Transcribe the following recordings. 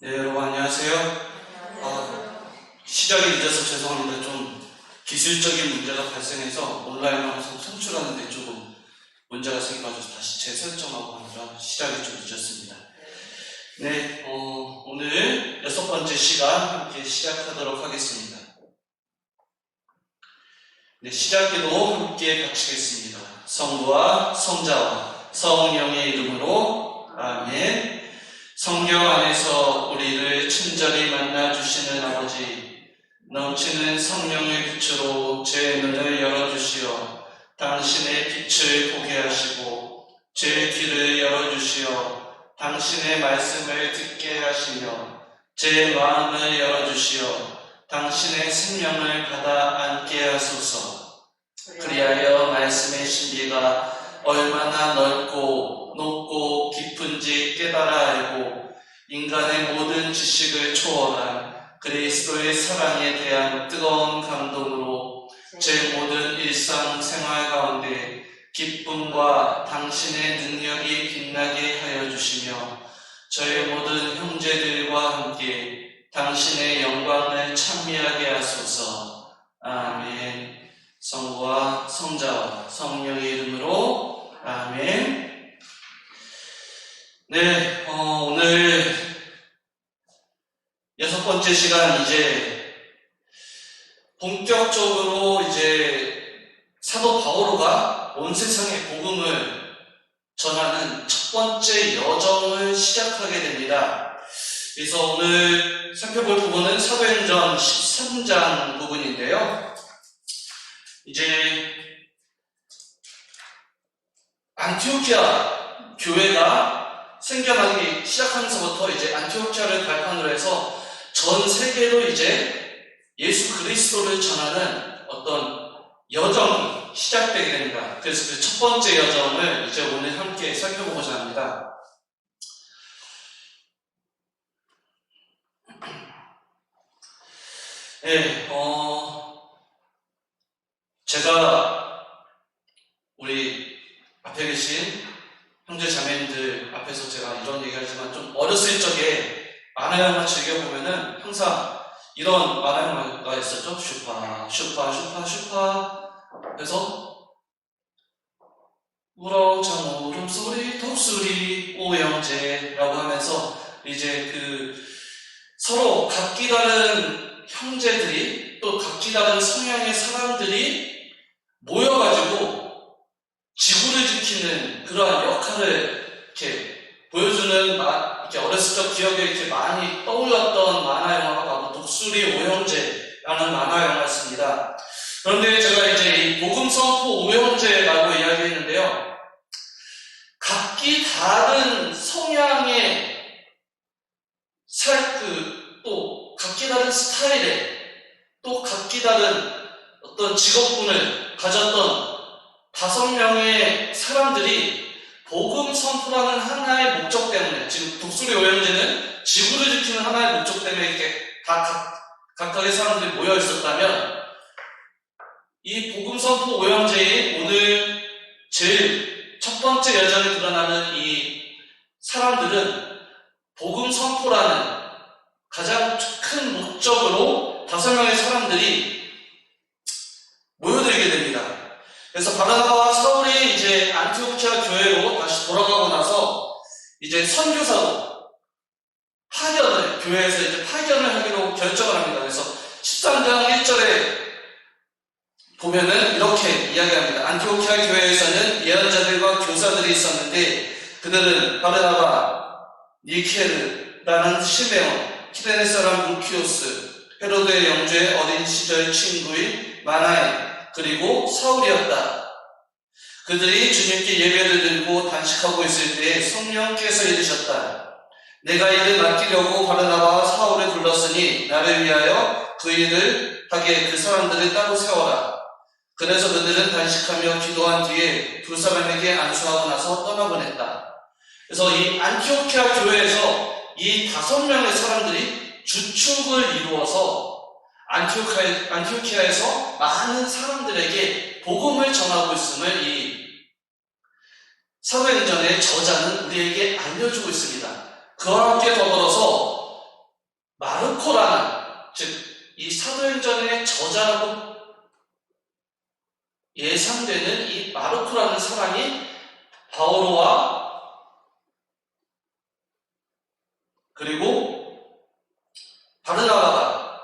네, 여러분 안녕하세요. 시작이 늦어서 죄송합니다. 좀 기술적인 문제가 발생해서 온라인 방송 송출하는데 조금 문제가 생겨가지고 다시 재설정하고 하느라 시작이 좀 늦었습니다. 네, 오늘 6번째 시간 함께 시작하도록 하겠습니다. 네, 시작기도 함께 바치겠습니다. 성부와 성자와 성령의 이름으로 아멘. 성령 안에서 우리를 친절히 만나주시는 아버지, 넘치는 성령의 빛으로 제 눈을 열어주시어 당신의 빛을 보게 하시고 제 귀를 열어주시어 당신의 말씀을 듣게 하시며 제 마음을 열어주시어 당신의 생명을 받아 안게 하소서. 그리하여 말씀의 신비가 얼마나 넓고 높고 깊은지 깨달아 알고 인간의 모든 지식을 초월한 그리스도의 사랑에 대한 뜨거운 감동으로 제 모든 일상생활 가운데 기쁨과 당신의 능력이 빛나게 하여 주시며 저의 모든 형제들과 함께 당신의 영광을 찬미하게 하소서. 아멘. 성부와 성자와 성령의 이름으로 아멘. 네, 오늘 6번째 시간 이제 본격적으로 이제 사도 바오로가 온 세상에 복음을 전하는 첫 번째 여정을 시작하게 됩니다. 그래서 오늘 살펴볼 부분은 사도행전 13장 부분인데요. 이제 안티오키아 교회가 생겨나기 시작하면서부터 이제 안티오키아를 발판으로 해서 전 세계로 이제 예수 그리스도를 전하는 어떤 여정이 시작되게 됩니다. 그래서 그 첫 번째 여정을 이제 오늘 함께 살펴보고자 합니다. 네, 제가 우리 앞에 계신 형제 자매님들 앞에서 제가 이런 얘기하지만 좀 어렸을 적에 만화 영화 즐겨보면은 항상 이런 만화 영화가 있었죠. 슈파 그래서 우렁찬 울음소리 독수리 오영재라고 하면서 이제 그 서로 각기 다른 형제들이 또 각기 다른 성향의 사람들이 모여가지고 지구를 지키는 그러한 역할을 이렇게 보여주는 이렇게 어렸을 적 기억에 이렇게 많이 떠올랐던 만화 영화가 바로 독수리 오형제라는 만화 영화였습니다. 그런데 제가 이제 이 복음 선포 오형제라고 이야기했는데요. 각기 다른 성향의 또 각기 다른 스타일의 또 각기 다른 어떤 직업군을 가졌던 5명의 사람들이 복음 선포라는 하나의 목적 때문에, 지금 독수리 오형제는 지구를 지키는 하나의 목적 때문에 이렇게 각각의 사람들이 모여 있었다면 이 복음 선포 오형제의 오늘 제일 첫 번째 여정에 드러나는 이 사람들은 복음 선포라는 가장 큰 목적으로 5명의 사람들이 모여들게 됩니다. 그래서 바나바와 사울이 이제 안티오키아 교회로 다시 돌아가고 나서 이제 선교사로 교회에서 이제 파견을 하기로 결정을 합니다. 그래서 13장 1절에 보면은 이렇게 이야기합니다. 안티오키아 교회에서는 예언자들과 교사들이 있었는데 그들은 바르나바, 니케르라는 시메온, 키레네 사람 루키오스, 헤로드의 영주의 어린 시절 친구인 마나엘, 그리고 사울이었다. 그들이 주님께 예배를 드리고 단식하고 있을 때에 성령께서 이르셨다. 내가 이를 맡기려고 바르나바와 사울을 불렀으니 나를 위하여 그 일을 하게 그 사람들을 따로 세워라. 그래서 그들은 단식하며 기도한 뒤에 2사람에게 안수하고 나서 떠나보냈다. 그래서 이 안티오키아 교회에서 이 5명의 사람들이 주축을 이루어서 안티오키아에서 많은 사람들에게 복음을 전하고 있음을 이 사도행전의 저자는 우리에게 알려주고 있습니다. 그와 함께 더불어서 즉, 이 사도행전의 저자라고 예상되는 이 마르코라는 사람이 바오로와 그리고 바르나바가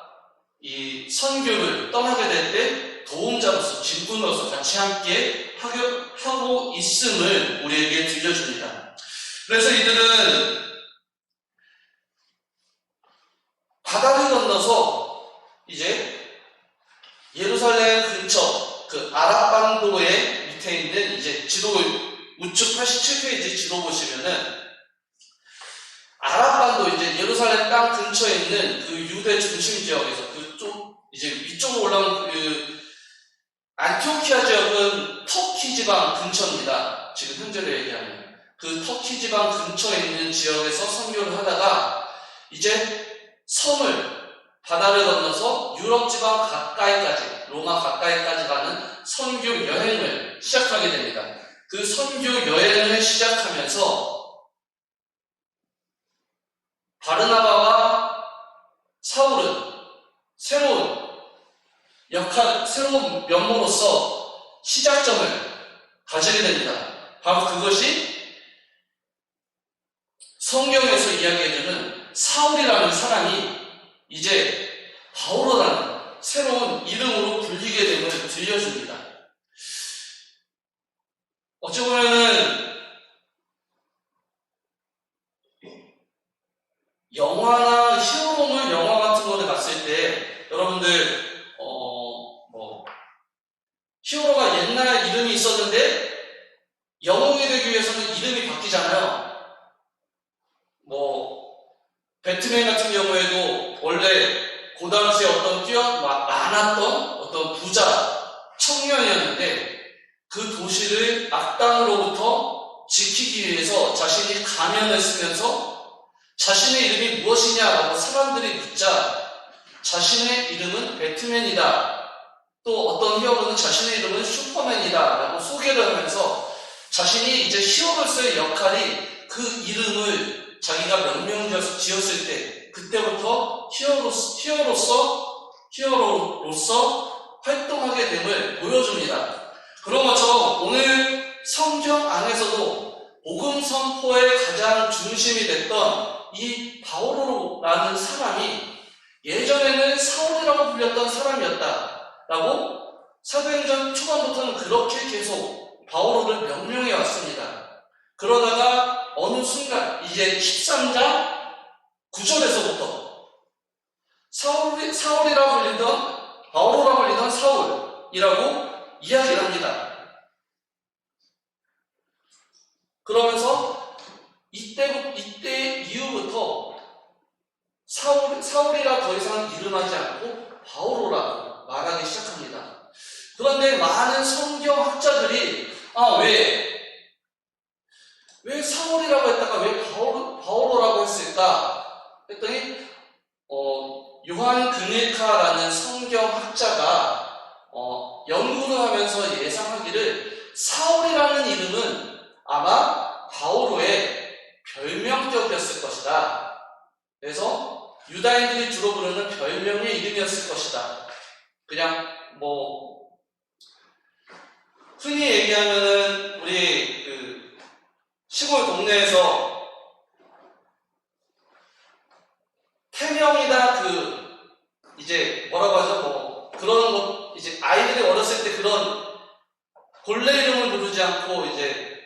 이 선교를 떠나게 될 때 도움자로서, 진군으로서 같이 함께 하고 있음을 우리에게 들려줍니다. 그래서 이들은 바다를 건너서 이제 예루살렘 근처 그 아랍반도의 밑에 있는 이제 지도 우측 87페이지 지도 보시면은 아랍반도 이제 예루살렘 땅 근처에 있는 그 유대 중심 지역에서 그쪽 이제 위쪽으로 올라온 그 안티오키아 지역은 터키 지방 근처입니다. 지금 현재로 얘기하면 그 터키 지방 근처에 있는 지역에서 선교를 하다가 이제 섬을 바다를 건너서 유럽 지방 가까이까지, 로마 가까이까지 가는 선교 여행을 시작하게 됩니다. 그 선교 여행을 시작하면서 바르나바와 사울은 새로운 면모로서 시작점을 가지게 됩니다. 바로 그것이 성경에서 이야기해주는 사울이라는 사람이 이제 바오로라는 새로운 이름으로 불리게 됨을 들려줍니다. 어찌 보면은 영화나 히어로물 영화 같은 거를 봤을 때 여러분들 히어로가 옛날 이름이 있었는데 영웅이 되기 위해서는 이름이 바뀌잖아요. 배트맨 같은 경우에도 원래 그 당시에 많았던 어떤 부자 청년이었는데 그 도시를 악당으로부터 지키기 위해서 자신이 가면을 쓰면서 자신의 이름이 무엇이냐라고 사람들이 묻자 자신의 이름은 배트맨이다. 또 어떤 히어로는 자신의 이름은 슈퍼맨이다 라고 소개를 하면서 자신이 이제 히어로로서의 역할이 그 이름을 자기가 지었을 때 그때부터 히어로로서 활동하게 됨을 보여줍니다. 그런 것처럼 오늘 성경 안에서도 복음 선포의 가장 중심이 됐던 이 바오로라는 사람이 예전에는 사울이라고 불렸던 사람이었다 라고 사도행전 초반부터는 그렇게 계속 바오로를 명명해 왔습니다. 그러다가 어느 순간 이제 13장 9절에서부터 사울이라고 불리던 바오로라고 불리던 사울이라고 이야기를 합니다. 그러면서 이때 이후부터 사울이라 더 이상 이름하지 않고 바오로라고 말하기 시작합니다. 그런데 많은 성경학자들이 왜 사울이라고 했다가 왜 바오로라고 했을까 했더니 요한 그닐카라는 성경학자가 연구를 하면서 예상하기를 사울이라는 이름은 아마 바오로의 별명격이었을 것이다. 그래서 유다인들이 주로 부르는 별명의 이름이었을 것이다. 그냥 흔히 얘기하면은 우리 그 시골 동네에서 태명이다 이제 뭐라고 하죠? 그런 거 이제 아이들이 어렸을 때 그런 본래 이름을 부르지 않고 이제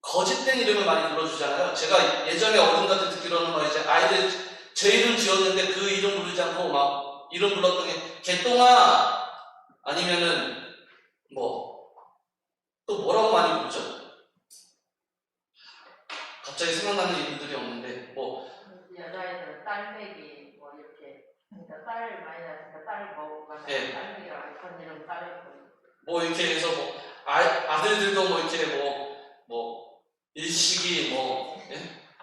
거짓된 이름을 많이 불러주잖아요. 제가 예전에 어른들한테 듣기로는 이제 아이들 제 이름 지었는데 그 이름 부르지 않고 막 이름 불렀던 게 개똥아 아니면은 또 뭐라고 많이 부르죠? 갑자기 생각나는 이름들이 없는데 여자애들은 딸매기 이렇게 그러니까 딸을 많이 낳으니까 딸을 먹으면 네. 딸매기라고 그런 이름 딸을 이렇게 해서 아들들도 이렇게 일식이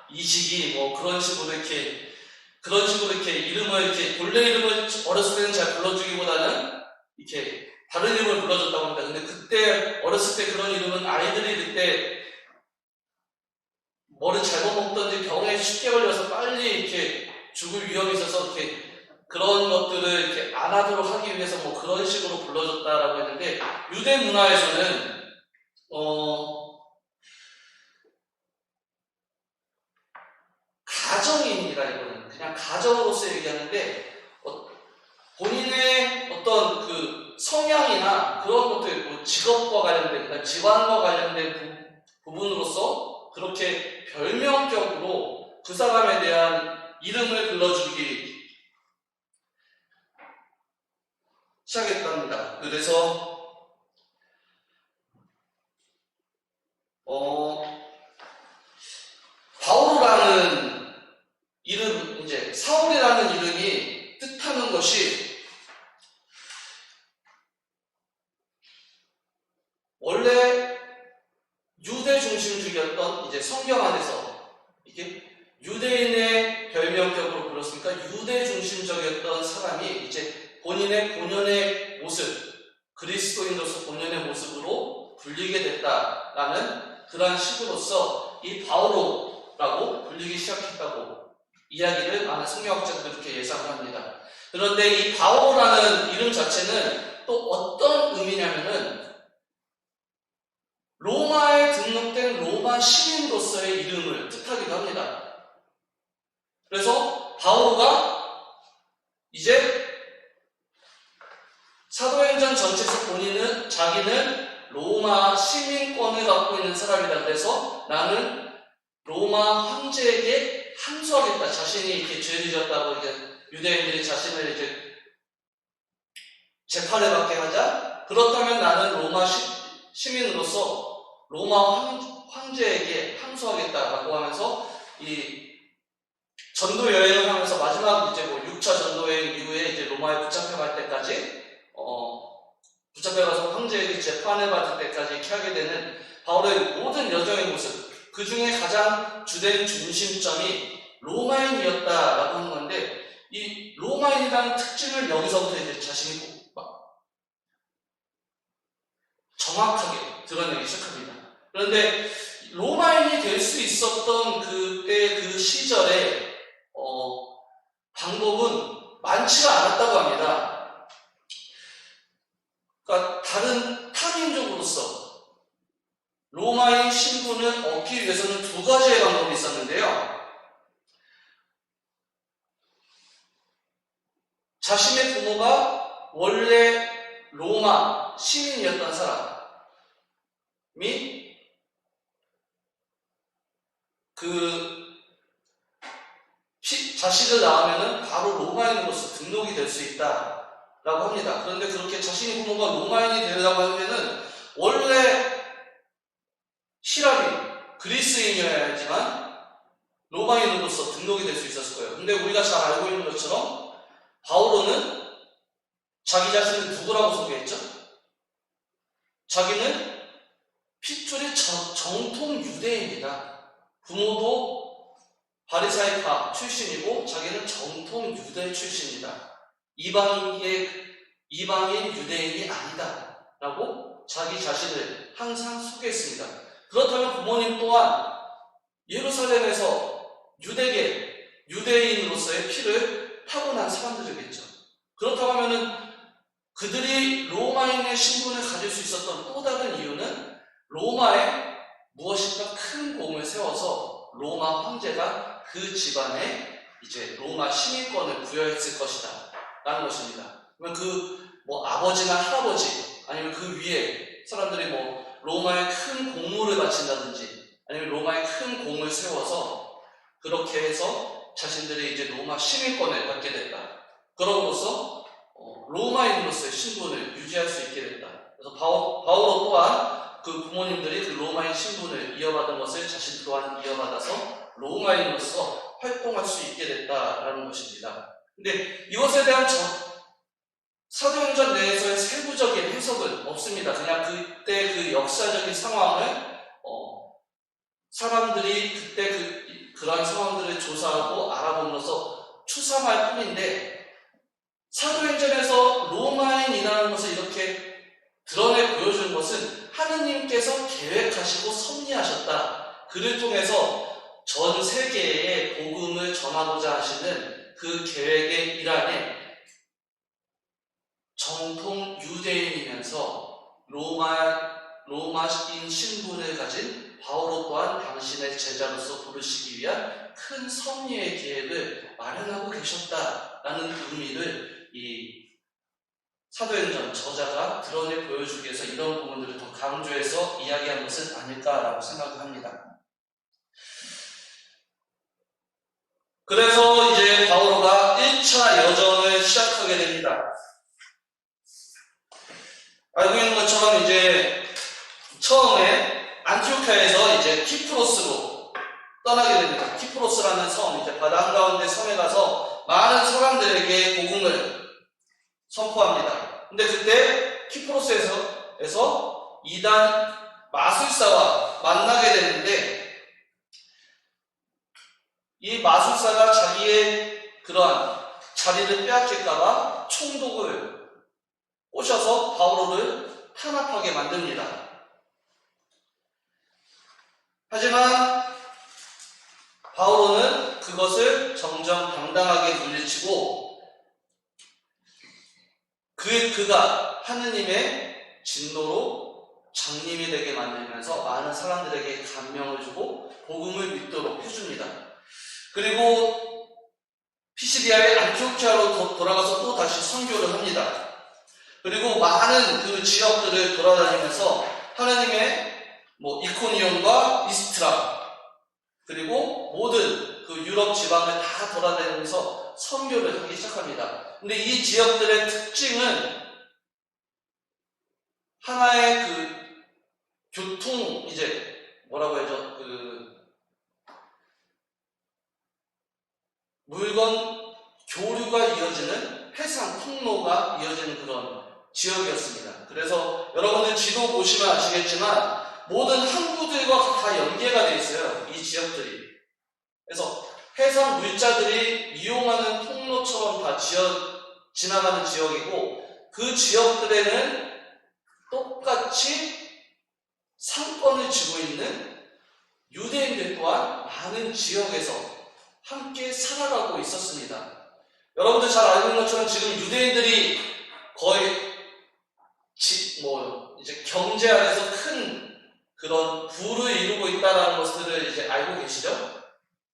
이식이 그런 식으로 이렇게 이름을 이렇게 본래 이름을 어렸을 때는 잘 불러주기보다는 이렇게 다른 이름을 불러줬다고 합니다. 근데 그때 어렸을 때 그런 이름은 아이들이 그때 뭐를 잘못 먹던지 병에 쉽게 걸려서 빨리 이렇게 죽을 위험이 있어서 이렇게 그런 것들을 이렇게 안 하도록 하기 위해서 뭐 그런 식으로 불러줬다라고 했는데, 유대 문화에서는 가정입니다. 이거는 그냥 가정으로서 얘기하는데, 본인의 어떤 그 성향이나 그런 것들, 뭐 직업과 관련된, 그러니까 집안과 관련된 부분으로서 그렇게 별명격으로 그 사람에 대한 이름을 불러주기 시작했답니다. 그래서 바오로라는 이름, 이제 사울이라는 이름이 뜻하는 것이 원래 유대 중심주의였던 이제 성경 안에서 이게 유대인의 별명격으로 불렀으니까 유대 중심적이었던 사람이 이제 본연의 모습, 그리스도인으로서 본연의 모습으로 불리게 됐다라는 그러한 식으로서 이 바오로라고 불리기 시작했다고 이야기를 많은 성경학자들이 그렇게 예상을 합니다. 그런데 이 바오로라는 이름 자체는 또 어떤 의미냐면은 로마에 등록된 로마 시민으로서의 이름을 뜻하기도 합니다. 그래서 바오로가 이제 사도행전 전체에서 자기는 로마 시민권을 갖고 있는 사람이다. 그래서 나는 로마 황제에게 항소하겠다. 자신이 이렇게 죄를 지었다고 이제 유대인들이 자신을 이제 재판을 받게 하자. 그렇다면 나는 로마 시민으로서 로마 황제에게 항소하겠다라고 하면서 이 전도 여행을 하면서 마지막 이제 뭐 6차 전도 여행 이후에 이제 로마에 붙잡혀갈 때까지 붙잡혀가서 황제에게 재판을 받을 때까지 이렇게 하게 되는 바울의 모든 여정의 모습, 그 중에 가장 주된 중심점이 로마인이었다라고 하는 건데, 이 로마인이라는 특징을 여기서부터 이제 자신이 정확하게 드러내기 시작합니다. 그런데 로마인이 될 수 있었던 그때 그 시절에 방법은 많지가 않았다고 합니다. 그러니까 다른 타민족으로서 로마인 신분을 얻기 위해서는 두 가지의 방법이 있었는데요. 자신의 부모가 원래 로마 시민이었던 사람이 자식을 낳으면 바로 로마인으로서 등록이 될 수 있다라고 합니다. 그런데 그렇게 자신의 부모가 로마인이 되려고 하면은 원래 히라리, 그리스인이어야 하지만 로마인으로서 등록이 될 수 있었을 거예요. 근데 우리가 잘 알고 있는 것처럼 바오로는 자기 자신을 누구라고 소개했죠? 자기는 핏줄이 정통 유대인이다. 부모도 바리사이파 출신이고 자기는 정통 유대 출신이다. 이방인 유대인이 아니다. 라고 자기 자신을 항상 소개했습니다. 그렇다면 부모님 또한 예루살렘에서 유대인으로서의 피를 타고난 사람들이겠죠. 그렇다고 하면은 그들이 로마인의 신분을 가질 수 있었던 또 다른 이유는 로마에 무엇인가 큰 공을 세워서 로마 황제가 그 집안에 이제 로마 시민권을 부여했을 것이다 라는 것입니다. 그러면 아버지나 할아버지 아니면 그 위에 사람들이 로마에 큰 공물을 바친다든지 아니면 로마에 큰 공을 세워서 그렇게 해서 자신들이 이제 로마 시민권을 받게 됐다. 그럼으로써 로마인으로서의 신분을 유지할 수 있게 됐다. 그래서 바오로 또한 그 부모님들이 그 로마인 신분을 이어받은 것을 자신 또한 이어받아서 로마인으로서 활동할 수 있게 됐다라는 것입니다. 근데 이것에 대한 사도행전 내에서의 세부적인 해석은 없습니다. 그냥 그때 그 역사적인 상황을 사람들이 그때 그러한 상황들을 조사하고 알아보면서 추상할 뿐인데 사도행전에서 로마인이라는 것을 이렇게 드러내 보여주는 것은 하느님께서 계획하시고 섭리하셨다. 그를 통해서 전 세계에 복음을 전하고자 하시는 그 계획의 일환에 로마인 신분을 가진 바오로 또한 당신의 제자로서 부르시기 위한 큰 섭리의 기획을 마련하고 계셨다라는 의미를 이 사도행전 저자가 드러내 보여주기 위해서 이런 부분들을 더 강조해서 이야기한 것은 아닐까라고 생각을 합니다. 그래서 이제 바오로가 1차 여정을 시작하게 됩니다. 알고 있는 것처럼 이제 처음에 안티오키아에서 이제 키프로스로 떠나게 됩니다. 키프로스라는 섬, 이제 바다 한가운데 섬에 가서 많은 사람들에게 복음을 선포합니다. 근데 그때 키프로스에서 이단 마술사와 만나게 되는데 이 마술사가 자기의 그러한 자리를 빼앗길까봐 총독을 꼬셔서 바오로를 탄압하게 만듭니다. 하지만 바오로는 그것을 정정당당하게 물리치고 그가 하느님의 진노로 장님이 되게 만들면서 많은 사람들에게 감명을 주고 복음을 믿도록 해줍니다. 그리고 피시디아의 안티오키아로 돌아가서 또 다시 선교를 합니다. 그리고 많은 그 지역들을 돌아다니면서 하나님의 이코니온과 리스트라 그리고 모든 그 유럽 지방을 다 돌아다니면서 선교를 하기 시작합니다. 근데 이 지역들의 특징은 하나의 그 교통 뭐라고 해야죠? 물건 교류가 이어지는 해상 통로가 이어지는 그런 지역이었습니다. 그래서 여러분들 지도 보시면 아시겠지만 모든 항구들과 다 연계가 되어 있어요. 이 지역들이. 그래서 해상 물자들이 이용하는 통로처럼 다 지나가는 지역이고 그 지역들에는 똑같이 상권을 쥐고 있는 유대인들 또한 많은 지역에서 함께 살아가고 있었습니다. 여러분들 잘 알고 있는 것처럼 지금 유대인들이 거의 이제 경제 안에서 큰 그런 부를 이루고 있다는 것들을 이제 알고 계시죠?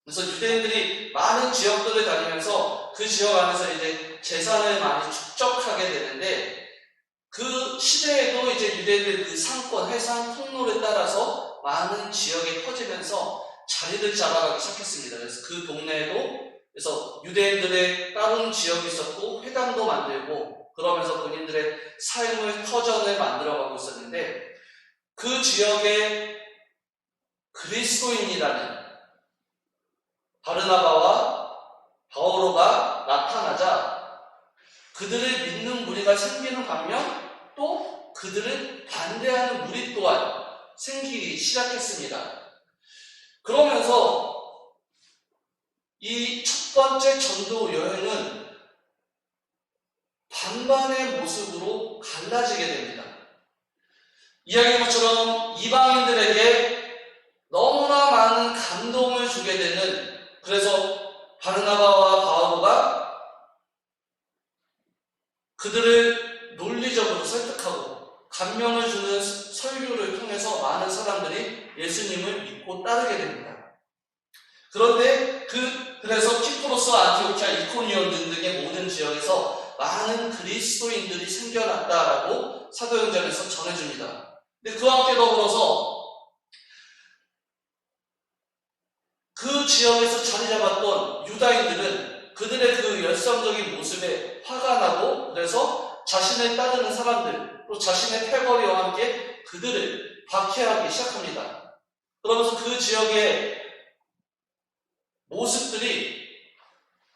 그래서 유대인들이 많은 지역들을 다니면서 그 지역 안에서 이제 재산을 많이 축적하게 되는데 그 시대에도 이제 유대인들 그 상권, 해상 통로를 따라서 많은 지역에 퍼지면서 자리를 잡아가기 시작했습니다. 그래서 그 동네에도 그래서 유대인들의 다른 지역이 있었고 회당도 만들고 그러면서 본인들의 삶의 터전을 만들어가고 있었는데 그 지역에 그리스도인이라는 바르나바와 바오로가 나타나자 그들을 믿는 무리가 생기는 반면 또 그들을 반대하는 무리 또한 생기기 시작했습니다. 그러면서 이 첫 번째 전도 여행은 반반의 모습으로 갈라지게 됩니다. 이야기한 것처럼 이방인들에게 너무나 많은 감동을 주게 되는 그래서 바르나바와 바오로가 그들을 논리적으로 설득하고 감명을 주는 설교를 통해서 많은 사람들이 예수님을 믿고 따르게 됩니다. 그런데 그래서 키프로스, 안티오키아, 이코니온 등등의 모든 지역에서 많은 그리스도인들이 생겨났다라고 사도행전에서 전해줍니다. 근데 그와 함께 더불어서 그 지역에서 자리 잡았던 유다인들은 그들의 그 열성적인 모습에 화가 나고 그래서 자신을 따르는 사람들 또 자신의 패거리와 함께 그들을 박해하기 시작합니다. 그러면서 그 지역의 모습들이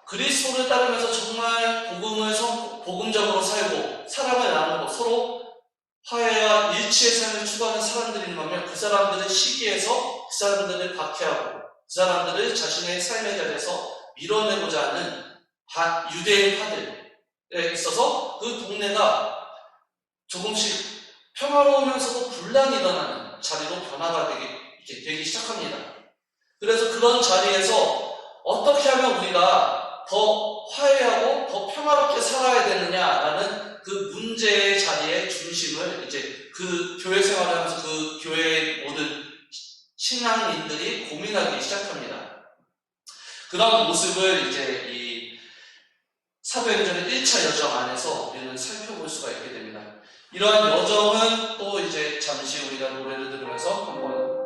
그리스도를 따르면서 정말 복음적으로 살고 사랑을 나누고 서로 화해와 일치의 삶을 추구하는 사람들이라면 그 사람들의 시기에서 그 사람들을 박해하고 그 사람들을 자신의 삶의 자리에서 밀어내고자 하는 유대인파들에 있어서 그 동네가 조금씩 평화로우면서도 분란이 일어나는 자리로 변화가 되기 시작합니다. 그래서 그런 자리에서 어떻게 하면 우리가 더 화해하고 더 평화롭게 살아야 되느냐라는 그 문제의 자리의 중심을 이제 그 교회 생활을 하면서 그 교회의 모든 신앙인들이 고민하기 시작합니다. 그런 모습을 이제 이 사도행전의 1차 여정 안에서 우리는 살펴볼 수가 있게 됩니다. 이러한 여정은 또 이제 잠시 우리가 노래를 들으면서 한번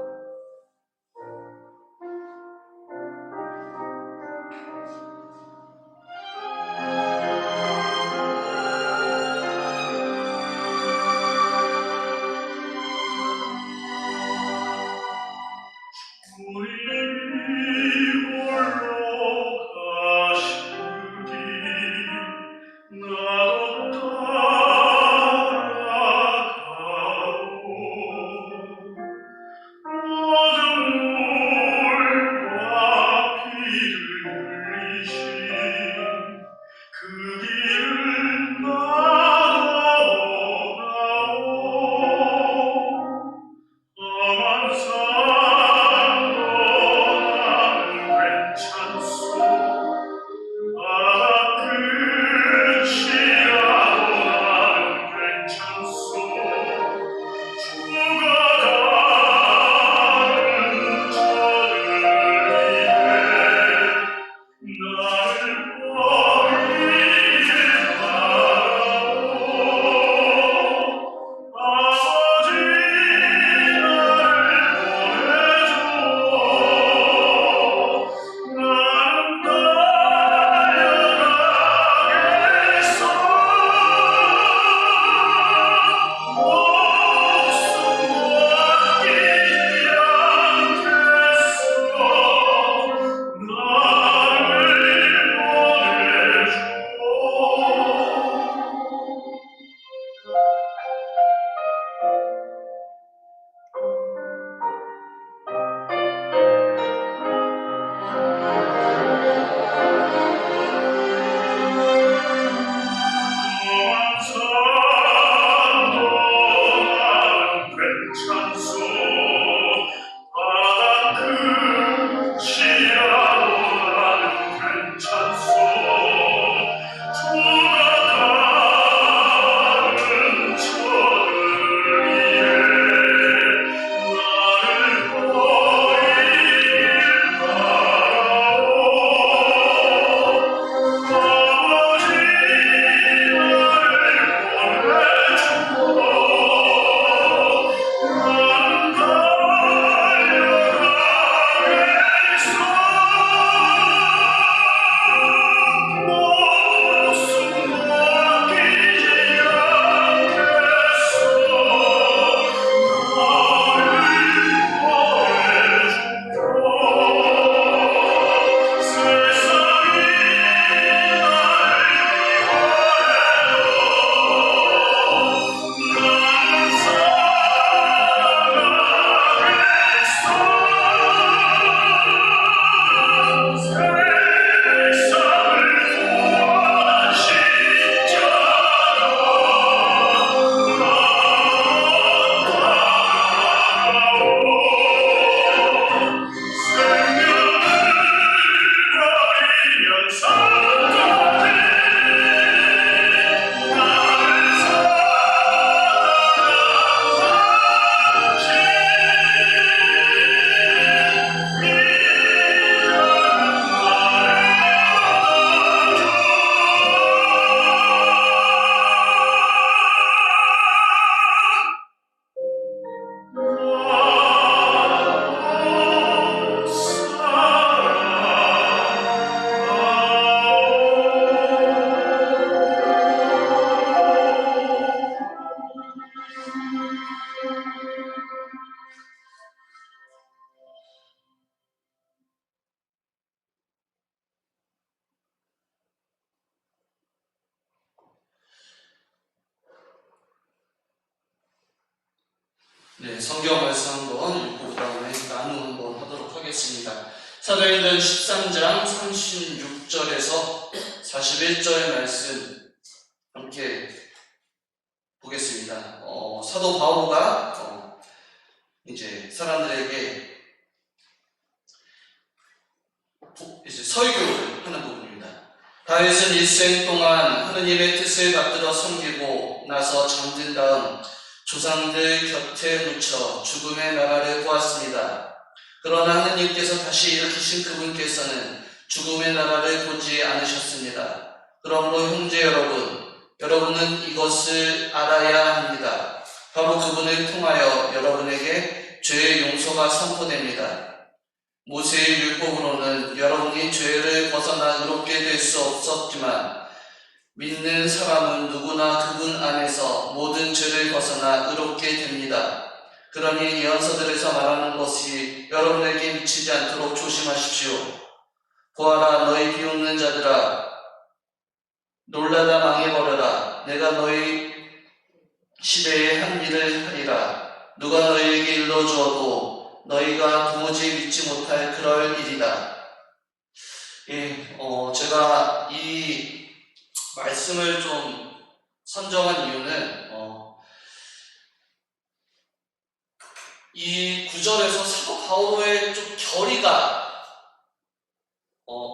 네, 성경 말씀 한번 읽고 그 다음에 나눔 한번 하도록 하겠습니다. 사도행전 13장 36절에서 41절의 말씀 함께 보겠습니다. 사도 바오가 이제 사람들에게 이제 설교를 하는 부분입니다. 다윗은 일생 동안 하느님의 뜻을 받들어 섬기고 나서 잠든 다음 조상들 곁에 묻혀 죽음의 나라를 보았습니다. 그러나 하느님께서 다시 일으키신 그분께서는 죽음의 나라를 보지 않으셨습니다. 그러므로 형제 여러분, 여러분은 이것을 알아야 합니다. 바로 그분을 통하여 여러분에게 죄의 용서가 선포됩니다. 모세의 율법으로는 여러분이 죄를 벗어나 의롭게 될 수 없었지만 믿는 사람은 누구나 그분 안에서 모든 죄를 벗어나 의롭게 됩니다. 그러니 예언서들에서 말하는 것이 여러분에게 미치지 않도록 조심하십시오. 보아라, 너희 비웃는 자들아, 놀라다 망해버려라. 내가 너희 시대에 한 일을 하리라. 누가 너희에게 일러주어도 너희가 도무지 믿지 못할 그럴 일이다. 제가 이 말씀을 좀 선정한 이유는 이 구절에서 사도 바울의 좀 결의가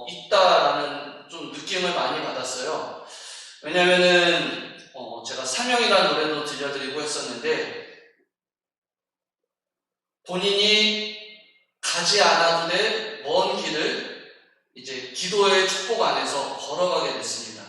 있다라는 좀 느낌을 많이 받았어요. 왜냐면은 제가 사명이라는 노래도 들려드리고 했었는데 본인이 가지 않아도 될 먼 길을 이제 기도의 축복 안에서 걸어가게 됐습니다.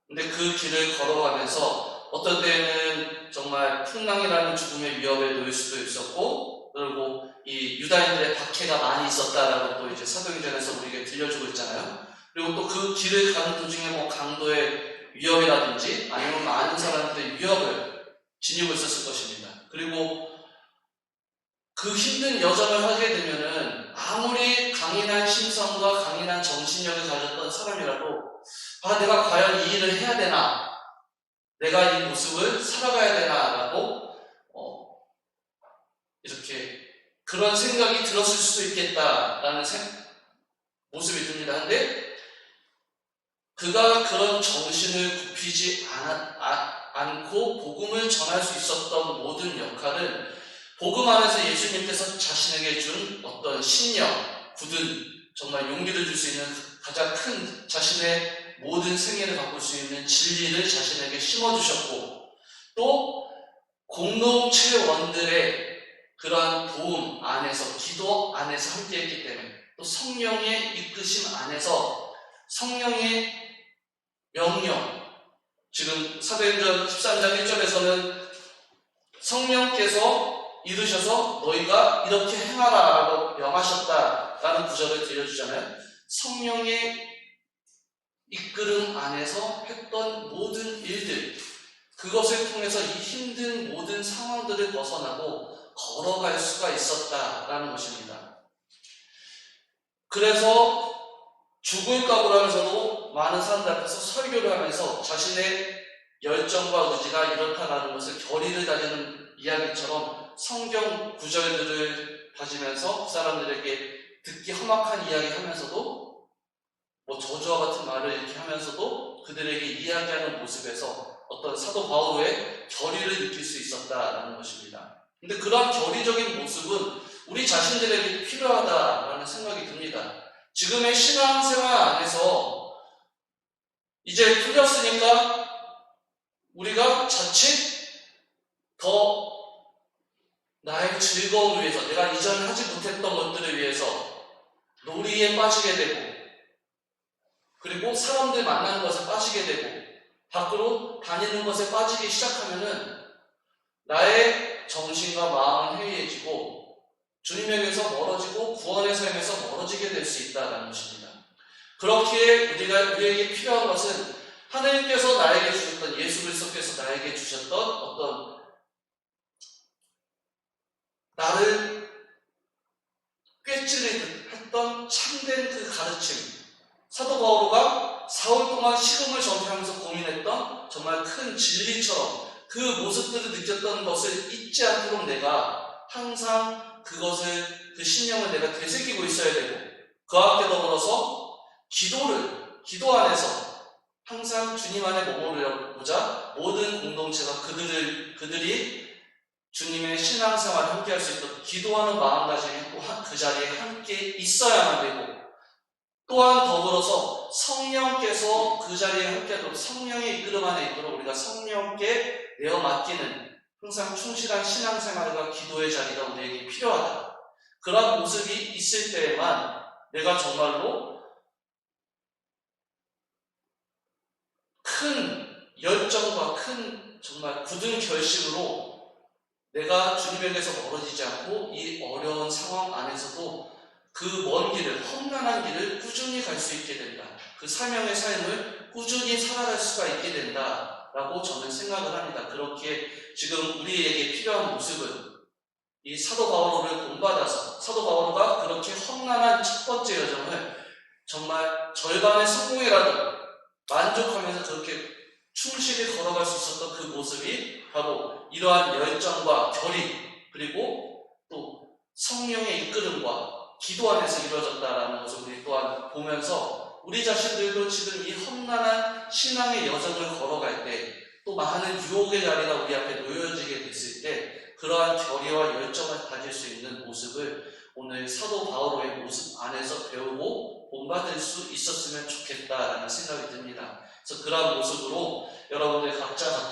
근데 그 길을 걸어가면서 어떤 때는 정말 풍랑이라는 죽음의 위협에 놓일 수도 있었고, 그리고 이 유다인들의 박해가 많이 있었다라고 또 이제 사도행전에서 우리에게 들려주고 있잖아요. 그리고 또 그 길을 가는 도중에 뭐 강도의 위협이라든지 아니면 많은 사람들의 위협을 지니고 있었을 것입니다. 그리고 그 힘든 여정을 하게 되면은 아무리 강인한 심성과 강인한 정신력을 가졌던 사람이라도 내가 과연 이 일을 해야 되나? 내가 이 모습을 살아가야 되나? 라고 이렇게 그런 생각이 들었을 수도 있겠다라는 모습이 듭니다. 근데 그가 그런 정신을 굽히지 않고 복음을 전할 수 있었던 모든 역할은 복음 안에서 예수님께서 자신에게 준 어떤 신념, 굳은 정말 용기를 줄 수 있는 가장 큰 자신의 모든 생애를 바꿀 수 있는 진리를 자신에게 심어주셨고, 또 공동체원들의 그러한 도움 안에서, 기도 안에서 함께했기 때문에, 또 성령의 이끄심 안에서 성령의 명령, 지금 사도행전 13장 1절에서는 성령께서 이르셔서 너희가 이렇게 행하라 라고 명하셨다라는 구절을 들려주잖아요. 성령의 이끌음 안에서 했던 모든 일들, 그것을 통해서 이 힘든 모든 상황들을 벗어나고 걸어갈 수가 있었다라는 것입니다. 그래서 죽을 각오를 하면서도 많은 사람들 앞에서 설교를 하면서 자신의 열정과 의지가 이렇다라는 것을 결의를 다지는 이야기처럼 성경 구절들을 다지면서 그 사람들에게 듣기 험악한 이야기 하면서도 뭐 저주와 같은 말을 이렇게 하면서도 그들에게 이야기하는 모습에서 어떤 사도 바울의 결의를 느낄 수 있었다라는 것입니다. 근데 그러한 결의적인 모습은 우리 자신들에게 필요하다라는 생각이 듭니다. 지금의 신앙생활 안에서 이제 풀렸으니까 우리가 자칫 더 나의 즐거움을 위해서, 내가 이전 하지 못했던 것들을 위해서 놀이에 빠지게 되고, 그리고 사람들 만나는 것에 빠지게 되고, 밖으로 다니는 것에 빠지기 시작하면은 나의 정신과 마음은 해이해지고 주님에게서 멀어지고 구원의 삶에서 멀어지게 될 수 있다는 것입니다. 그렇기에 우리에게 필요한 것은 하나님께서 나에게 주셨던, 예수 그리스도께서 나에게 주셨던 어떤 나를 꿰찌르듯 했던 참된 그 가르침, 사도 바오로가 사흘 동안 식음을 전폐하면서 고민했던 정말 큰 진리처럼 그 모습들을 느꼈던 것을 잊지 않도록 내가 항상 그것을, 그 신념을 내가 되새기고 있어야 되고, 그와 함께 더불어서 기도 안에서 항상 주님 안에 머무르고자 모든 공동체가 그들이 주님의 신앙생활을 함께 할 수 있도록 기도하는 마음가짐이 또 그 자리에 함께 있어야만 되고, 또한 더불어서 성령께서 그 자리에 함께하도록, 성령의 이끌음 안에 있도록 우리가 성령께 내어 맡기는 항상 충실한 신앙생활과 기도의 자리가 우리에게 필요하다. 그런 모습이 있을 때에만 내가 정말로 큰 열정과 큰 정말 굳은 결심으로 내가 주님에게서 멀어지지 않고 이 어려운 상황 안에서도 그 먼 길을, 험난한 길을 꾸준히 갈 수 있게 된다. 그 사명의 삶을 꾸준히 살아갈 수가 있게 된다라고 저는 생각을 합니다. 그렇게 지금 우리에게 필요한 모습은 이 사도 바오로를 본받아서 사도 바오로가 그렇게 험난한 첫 번째 여정을 정말 절반의 성공이라도 만족하면서 그렇게 충실히 걸어갈 수 있었던 그 모습이 바로 이러한 열정과 결의 그리고 또 성령의 이끌음과 기도 안에서 이루어졌다라는 것을 우리 또한 보면서 우리 자신들도 지금 이 험난한 신앙의 여정을 걸어갈 때 또 많은 유혹의 자리가 우리 앞에 놓여지게 됐을 때 그러한 결의와 열정을 가질 수 있는 모습을 오늘 사도 바오로의 모습 안에서 배우고 본받을 수 있었으면 좋겠다라는 생각이 듭니다. 그래서 그러한 모습으로 여러분들 각자가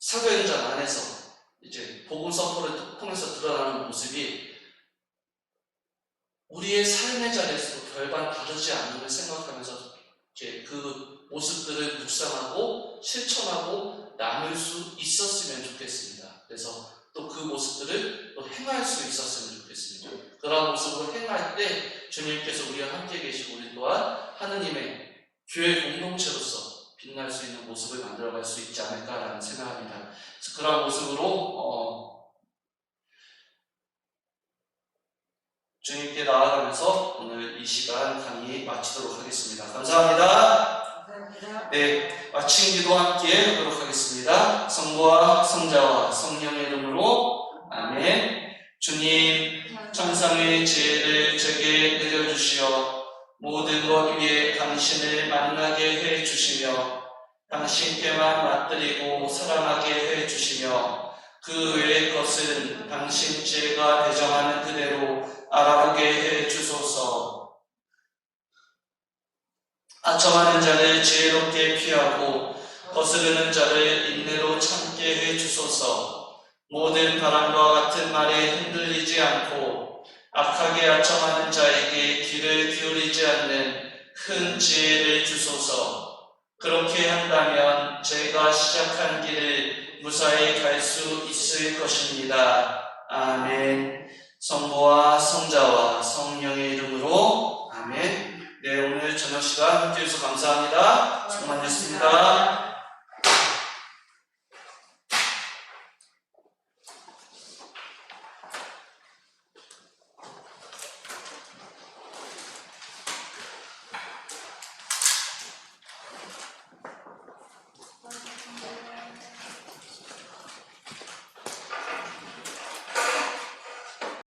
사도행전 안에서 이제 복음 선포를 통해서 드러나는 모습이 우리의 삶의 자리에서도 별반 다르지 않음을 생각하면서 이제 그 모습들을 묵상하고 실천하고 나눌 수 있었으면 좋겠습니다. 그래서 또 그 모습들을 또 행할 수 있었으면 좋겠습니다. 그러한 모습으로 행할 때 주님께서 우리와 함께 계시고 우리 또한 하느님의 교회 공동체로서 빛날 수 있는 모습을 만들어갈 수 있지 않을까라는 생각합니다. 그래서 그러한 모습으로 주님께 나아가면서 오늘 이 시간 강의 마치도록 하겠습니다. 감사합니다. 네, 마친 기도 함께 하도록 하겠습니다. 성부와 성자와 성령의 이름으로 아멘. 주님, 천상의 지혜를 제게 내려주시어 모든 것 위에 당신을 만나게 해주시며 당신께만 맞들이고 사랑하게 해주시며 그 외의 것은 당신 지혜가 배정하는 그대로 알아보게 해주소서. 아첨하는 자를 지혜롭게 피하고 거스르는 자를 인내로 참게 해주소서. 모든 바람과 같은 말에 흔들리지 않고 악하게 아첨하는 자에게 귀를 기울이지 않는 큰 지혜를 주소서. 그렇게 한다면 제가 시작한 길을 무사히 갈 수 있을 것입니다. 아멘. 성부와 성자와 성령의 이름으로 아멘. 네, 오늘 저녁 시간 함께 해주셔서 감사합니다. 수고 많으셨습니다.